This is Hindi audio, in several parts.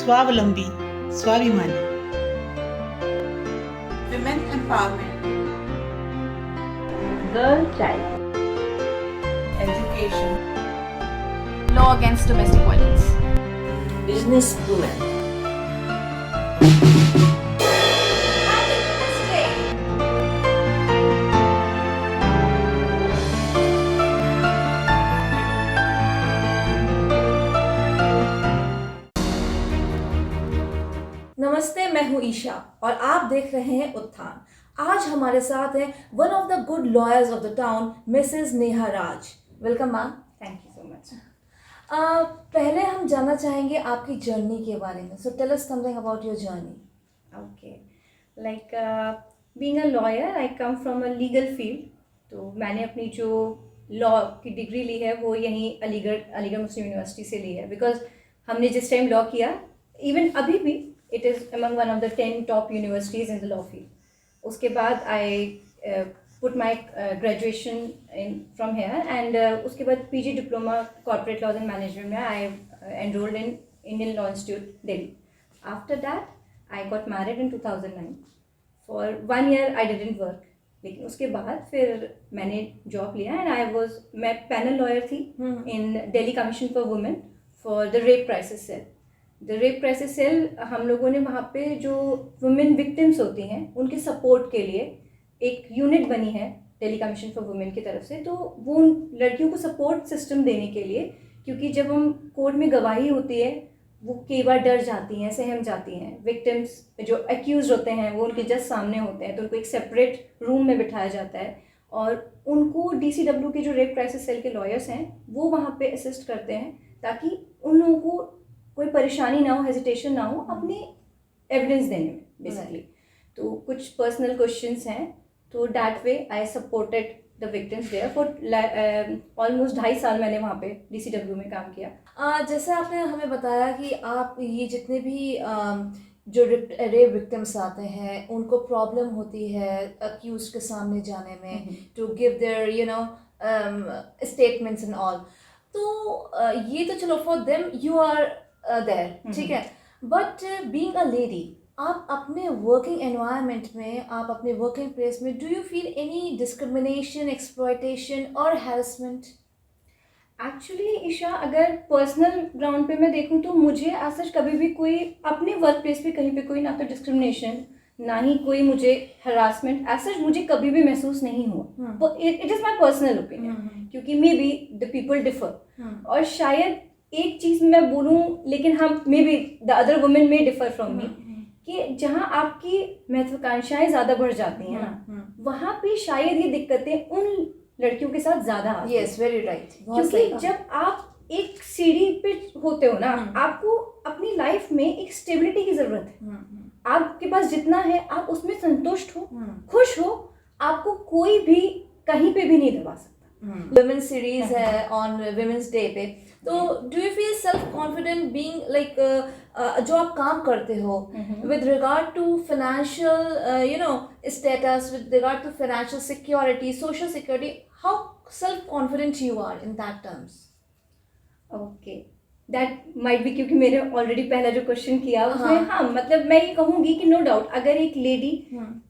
स्वावलंबी, स्वाभिमानी। Women empowerment, girl child, education, law against domestic violence. business woman, नमस्ते, मैं हूँ ईशा और आप देख रहे हैं उत्थान। आज हमारे साथ हैं one of the good lawyers of the town, Mrs Neha Raj. Welcome ma'am. thank you so much. पहले हम जानना चाहेंगे आपकी जर्नी के बारे में। So tell us something about your journey. Okay, like being a lawyer, I come from a legal field. तो मैंने अपनी जो लॉ की डिग्री ली है वो यहीं अलीगढ़ मुस्लिम यूनिवर्सिटी से ली है, बिकॉज हमने जिस टाइम लॉ किया, इवन अभी भी it is among one of the 10 top universities in the law field. उसके बाद I put my graduation in from here and उसके बाद PG diploma corporate laws and management में I enrolled in Indian law institute Delhi. After that I got married in 2009। For 1 year I didn't work, लेकिन उसके बाद फिर मैंने जॉब लिया एंड मैं पैनल लॉयर थी in Delhi commission for women for the rape crisis cell. The rape crisis cell, हम लोगों ने वहाँ पे जो वुमेन विक्टिम्स होती हैं उनके सपोर्ट के लिए एक यूनिट बनी है दिल्ली कमीशन फॉर वुमेन की तरफ से। तो वो उन लड़कियों को सपोर्ट सिस्टम देने के लिए, क्योंकि जब हम कोर्ट में गवाही होती है वो कई बार डर जाती हैं, सहम जाती हैं। विक्टिम्स जो एक्यूज होते हैं वो उनके जस्ट सामने होते हैं, तो उनको एक सेपरेट रूम में बिठाया जाता है और उनको DCW के जो रेप क्राइसिस सेल के लॉयर्स हैं वो वहाँ पे असिस्ट करते हैं, ताकि उन लोगों को कोई परेशानी ना हो, हेजिटेशन ना हो अपने एविडेंस देने में बेसिकली। तो कुछ पर्सनल क्वेश्चंस हैं, तो that way I supported the victims there for almost 2.5 साल मैंने वहाँ पे DCW में काम किया। जैसे आपने हमें बताया कि आप ये जितने भी जो रेप विक्टिम्स आते हैं उनको प्रॉब्लम होती है अक्यूज के सामने जाने में, to give their statements and all. तो ये तो चलो for them you are there, ठीक है। बट बीइंग अ लेडी, आप अपने वर्किंग एनवायरनमेंट में, आप अपने वर्किंग प्लेस में, do you feel any discrimination, exploitation और हैरेसमेंट? एक्चुअली ईशा, अगर पर्सनल ग्राउंड पे मैं देखूं तो मुझे ऐसा कभी भी कोई अपने वर्क प्लेस पे कहीं पे कोई ना तो डिस्क्रिमिनेशन, ना ही कोई मुझे हरासमेंट ऐसा मुझे कभी भी महसूस नहीं हुआ। It is my personal opinion, क्योंकि maybe the people differ. और शायद एक चीज़ मैं बोलूँ, लेकिन हम maybe the other women में डिफर फ्रॉम मी, कि जहाँ आपकी महत्वाकांक्षाएं ज़्यादा बढ़ जाती हैं ना, वहाँ पे शायद ये दिक्कतें उन लड़कियों के साथ ज़्यादा आती हैं। Yes, very right. क्योंकि जब आप एक सीढ़ी पे होते हो ना, आपको अपनी लाइफ में एक स्टेबिलिटी की ज़रूरत है। आपके पास जितना है आप उसमें संतुष्ट हो, खुश हो, आपको कोई भी कहीं पे भी नहीं दबा सकता। वुमेन सीरीज है ऑन वुमेन्स डे पे, तो do you feel self confident being like जो आप काम करते हो with regard to financial status, with regard to financial security, social security, how self confident you are in that terms? Okay, that might be, क्योंकि मेरे ऑलरेडी पहला जो क्वेश्चन किया उसमें, हाँ, मतलब मैं ये कहूँगी कि नो डाउट अगर एक लेडी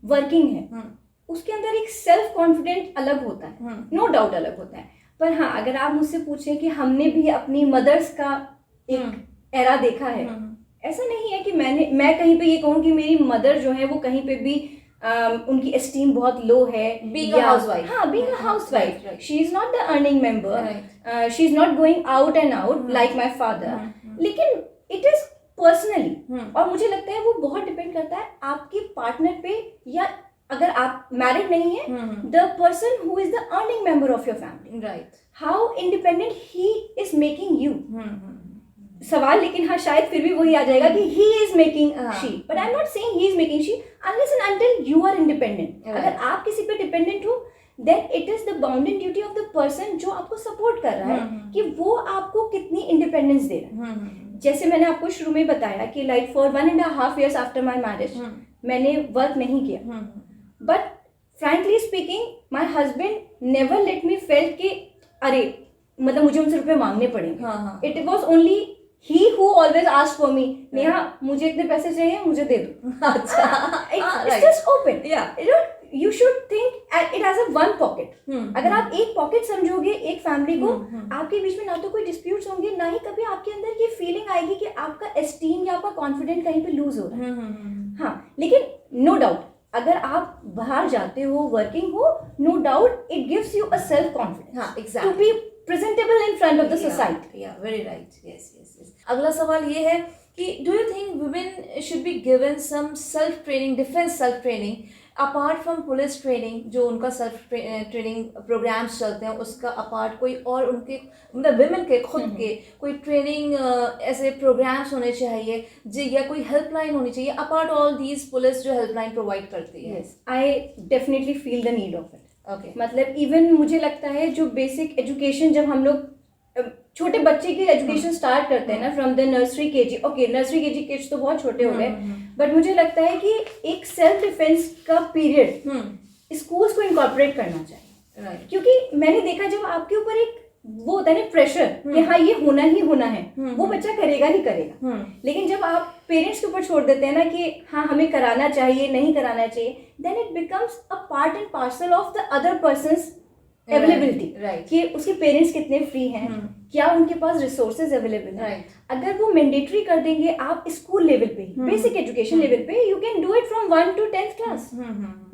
वर्किंग है उसके अंदर एक सेल्फ कॉन्फिडेंट अलग होता है, नो डाउट अलग होता है। पर हाँ, अगर आप मुझसे पूछें कि हमने भी अपनी मदर्स का एक एरा देखा है, ऐसा नहीं है कि मैं कहीं पे ये कहूँ कि मेरी मदर जो है वो कहीं पे भी उनकी एस्टीम बहुत लो है। बीइंग अ हाउसवाइफ, हाँ, being a housewife, she is not the earning member, she is not going out and out like my father, लेकिन इट इज पर्सनली। और मुझे लगता है वो बहुत डिपेंड करता है आपके पार्टनर पे, या अगर आप मैरिड नहीं है, the person who is the earning member of your family, right, how independent he is making you. सवाल लेकिन हाँ शायद फिर भी वही आ जाएगा कि he is making she, but I am not saying he is making she unless and until you are independent. अगर आप किसी पे डिपेंडेंट हो, then it is the bounded duty of the person जो आपको सपोर्ट कर रहा है कि वो आपको कितनी इंडिपेंडेंस दे रहा है। जैसे मैंने आपको शुरू में बताया कि like for 1.5 years after my marriage मैंने वर्क नहीं किया, but frankly speaking my husband never let me fail कि अरे मतलब मुझे उनसे रुपये मांगने पड़ेंगे। It was only he who always asks for me, Neha मुझे इतने पैसे चाहिए, मुझे दे दो. अच्छा. It's just open. Yeah. You should think it as a one pocket. अगर आप एक पॉकेट समझोगे एक फैमिली को, आपके बीच में ना तो कोई डिस्प्यूट्स होंगे, ना ही कभी आपके अंदर ये फीलिंग आएगी कि आपका एस्टीम या आपका कॉन्फिडेंट कहीं पे लूज हो रहा है. हाँ, लेकिन नो डाउट अगर आप बाहर जाते हो, वर्किंग हो, no doubt it gives you a self confidence. हाँ, to exactly. Be presentable in front of the society. Yeah, very right. Yes. अगला सवाल ये है कि do you think women should be given some self training, defence self training apart from police training, जो उनका सेल्फ ट्रेनिंग प्रोग्राम्स चलते हैं उसका अपार्ट कोई और उनके मतलब विमेन के खुद के कोई ट्रेनिंग ऐसे प्रोग्राम्स होने चाहिए या कोई हेल्पलाइन होनी चाहिए अपार्ट ऑल दीज पुलिस जो हेल्पलाइन प्रोवाइड करती है? Yes, I definitely feel the need of it. Okay. मतलब इवन मुझे लगता है जो बेसिक एजुकेशन जब हम लोग छोटे बच्चे की एजुकेशन स्टार्ट करते हैं ना, from the nursery KG, okay nursery KG kids तो बहुत छोटे हो गए, बट मुझे लगता है कि एक सेल्फ डिफेंस का पीरियड स्कूल्स को इनकॉर्पोरेट करना चाहिए. राइट. क्योंकि मैंने देखा जब आपके ऊपर एक वो होता है ना प्रेशर कि हाँ ये होना ही होना है, वो बच्चा करेगा ही करेगा. लेकिन जब आप पेरेंट्स के ऊपर छोड़ देते हैं ना कि हाँ हमें कराना चाहिए, नहीं कराना चाहिए, then it becomes a part and parcel of the other person's availability. Right. कि उसके पेरेंट्स कितने फ्री हैं, क्या उनके पास रिसोर्सेज अवेलेबल है. अगर वो मैंडेटरी कर देंगे आप स्कूल लेवल पे, बेसिक एजुकेशन लेवल पे, you can do it from 1 to 10th class.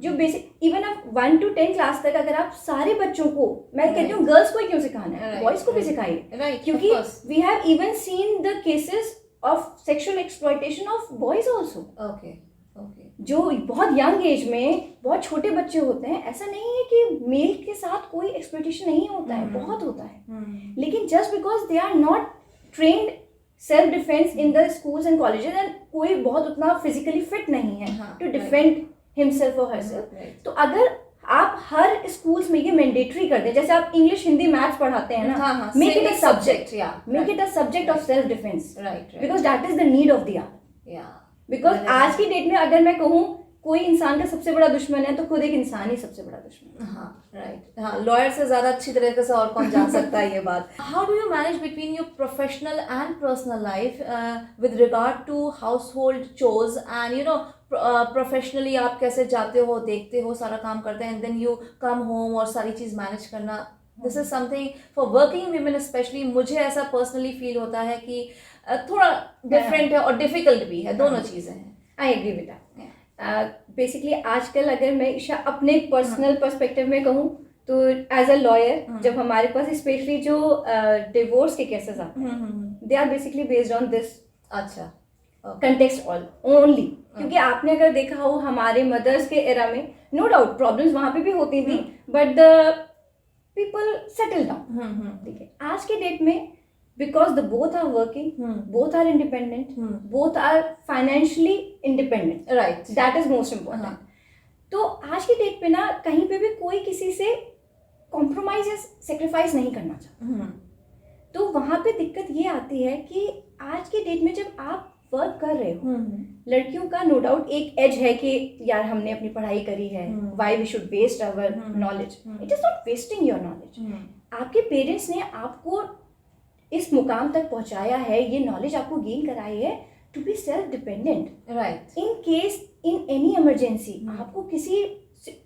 जो बेसिक इवन आप 1 to 10 क्लास तक अगर आप सारे बच्चों को, मैं कहती हूँ गर्ल्स को ही क्यों सिखाना है, बॉयज को भी सिखाइए. Right, क्योंकि of course. We have even seen the cases of sexual exploitation of boys also. Okay. जो बहुत यंग एज में बहुत छोटे बच्चे होते हैं. ऐसा नहीं है कि मेल के साथ कोई एक्सप्लॉयटेशन नहीं होता है, बहुत होता है. लेकिन just because they are not trained self defence in the schools and colleges, and कोई बहुत उतना फिजिकली फिट नहीं है टू डिफेंड हिमसेल्फ और हरसेल्फ. तो अगर आप हर स्कूल्स में ये मैंडेटरी कर दें, जैसे आप इंग्लिश, हिंदी, मैथ्स पढ़ाते हैं ना, make it a subject, make it a subject of self defence, because that is the need of the hour. Because आज की डेट में अगर मैं कहूँ कोई इंसान का सबसे बड़ा दुश्मन है तो खुद एक इंसान ही सबसे बड़ा दुश्मन है. हाँ, राइट. हाँ, लॉयर से ज़्यादा अच्छी तरीके से और कौन जान सकता है ये बात. How do you manage between your professional and personal life with regard to household chores and you know professionally आप कैसे जाते हो, देखते हो, सारा काम करते हैं, and then you come home और सारी चीज़ मैनेज करना. This is something for working women specially. मुझे ऐसा पर्सनली फील होता है कि थोड़ा डिफरेंट है और डिफिकल्ट भी है, दोनों चीज़ें हैं. I agree with that. Basically आजकल अगर मैं ईशा अपने पर्सनल पर्सपेक्टिव में कहूँ तो एज अ लॉयर जब हमारे पास स्पेशली जो डिवोर्स के केसेस आते हैं, they are basically based on this अच्छा कंटेक्स्ट ओनली. क्योंकि आपने अगर देखा हो हमारे मदर्स के एरा में नो डाउट प्रॉब्लम्स वहाँ पे भी होती थी, but the people settle down. ठीक है, आज के डेट में because the both are working, both are independent, both are financially independent, right, that is most important. तो आज की डेट पे ना कहीं पे भी कोई किसी से कॉम्प्रोमाइज या सेक्रीफाइस नहीं करना चाहता. तो वहाँ पे दिक्कत ये आती है कि आज की डेट में जब आप वर्क कर रहे हो, लड़कियों का नो डाउट एक एज है कि यार हमने अपनी पढ़ाई करी है, why we should waste our knowledge. It is not wasting your knowledge. आपके पेरेंट्स ने आपको इस मुकाम तक पहुंचाया है, ये नॉलेज आपको गेन कराई है to be self dependent. Right. In case in any emergency आपको किसी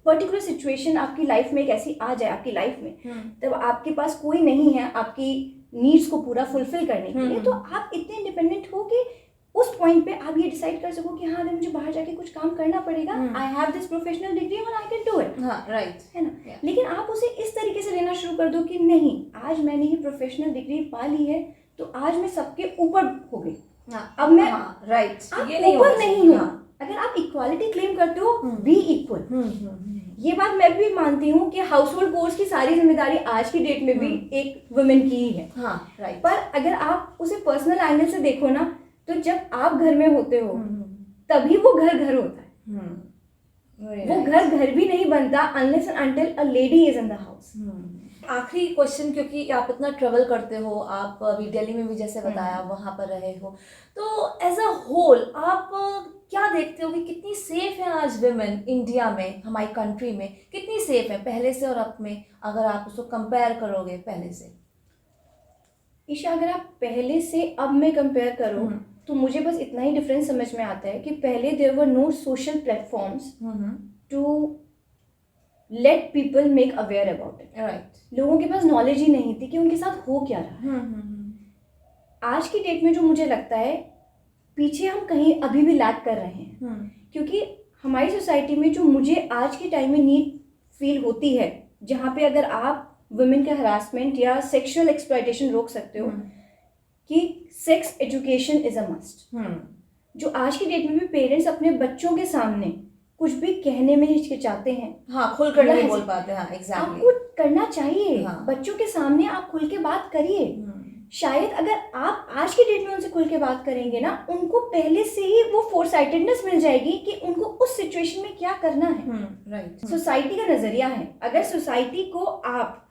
पर्टिकुलर सिचुएशन आपकी लाइफ में एक ऐसी आ जाए आपकी लाइफ में, तब आपके पास कोई नहीं है आपकी नीड्स को पूरा फुलफिल करने के लिए, तो आप इतने इंडिपेंडेंट हो कि उस पॉइंट पे आप ये डिसाइड कर सको कि हाँ अगर मुझे बाहर जाके कुछ काम करना पड़ेगा, I have this professional degree और I can do it. Right, है ना. लेकिन आप उसे इस तरीके से लेना शुरू कर दो कि नहीं, आज मैंने ये प्रोफेशनल डिग्री पा ली है तो आज मैं सबके ऊपर हो गई. अब मैं राइट, ये ऊपर नहीं हूँ. अगर आप इक्वालिटी क्लेम करते हो, बी इक्वल. ये बात मैं भी मानती हूँ कि हाउस होल्ड कोर्स की सारी जिम्मेदारी आज की डेट में भी एक वुमेन की ही है. राइट. पर अगर आप उसे पर्सनल एंगल से देखो ना, तो जब आप घर में होते हो तभी वो घर घर होता है. वो घर भी नहीं बनता unless and until a lady is in the house. आखिरी क्वेश्चन, क्योंकि आप इतना ट्रेवल करते हो, आप अभी दिल्ली में भी जैसे बताया वहाँ पर रहे हो, तो एज अ होल आप क्या देखते हो कि कितनी सेफ है आज विमेन इंडिया में, हमारी कंट्री में कितनी सेफ है पहले से और अब में, अगर आप उसको कंपेयर करोगे पहले से? ईशा, अगर आप पहले से अब में कंपेयर करो तो मुझे बस इतना ही डिफरेंस समझ में आता है कि पहले there were no social platforms to let people make aware about it. Right. लोगों के पास नॉलेज ही नहीं थी कि उनके साथ हो क्या रहा है। आज की डेट में जो मुझे लगता है पीछे हम कहीं अभी भी लैग कर रहे हैं, क्योंकि हमारी सोसाइटी में जो मुझे आज के टाइम में नीड फील होती है, जहाँ पे अगर आप वुमेन के हरासमेंट या सेक्सुअल एक्सप्लॉयटेशन रोक सकते हो, कि sex education is a must. जो आज की डेट में भी पेरेंट्स अपने बच्चों के सामने कुछ भी कहने में हिचकिचाते हैं, हाँ, खुलकर नहीं बोल पाते। हाँ, एग्जैक्टली। आपको करना चाहिए। हाँ। बच्चों के सामने आप खुल के बात करिए। शायद अगर आप आज की डेट में उनसे खुल के बात करेंगे ना, उनको पहले से ही वो फोरसाइटेडनेस मिल जाएगी कि उनको उस सिचुएशन में क्या करना है। राइट। सोसाइटी का नजरिया है, अगर सोसाइटी को आप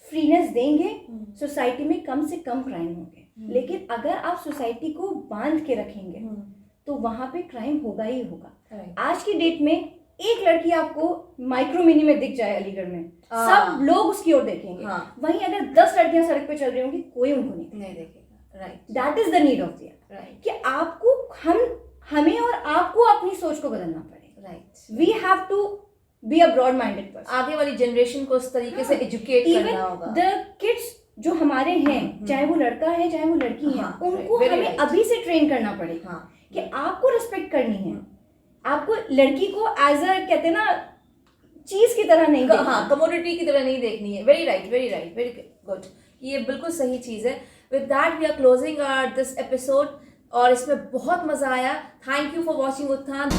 फ्रीनेस देंगे, सोसाइटी में कम से कम क्राइम होंगे। लेकिन अगर आप सोसाइटी को बांध के रखेंगे तो वहां पे क्राइम होगा ही होगा। आज की डेट में एक लड़की आपको माइक्रो मिनी में दिख जाए अलीगढ़ में, सब लोग उसकी ओर देखेंगे। वहीं अगर 10 लड़कियां सड़क पे चल रही होंगी, कोई उनको नहीं देखेगा। Right. That is the need of the right. कि आपको हमें और आपको अपनी सोच को बदलना पड़ेगा। Right. We have to be a broad minded person. आगे वाली जनरेशन को उस तरीके से एजुकेट करना होगा। द किड्स जो हमारे हैं, चाहे वो लड़का है चाहे वो लड़की है, उनको हमें अभी से ट्रेन करना पड़ेगा कि आपको रिस्पेक्ट करनी है। आपको लड़की को एज अ, कहते हैं ना, चीज की तरह नहीं, हाँ, कमोडिटी की तरह नहीं देखनी है। Very right, very right, very good. ये बिल्कुल सही चीज है। With that we are closing this episode, और इसमें बहुत मजा आया। थैंक यू फॉर वॉचिंग उत्थान।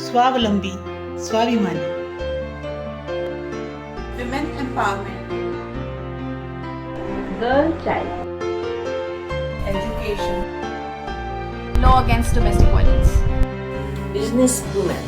स्वावलंबी, स्वाभिमानी, women empowerment, girl child, education, Law against domestic violence. business women.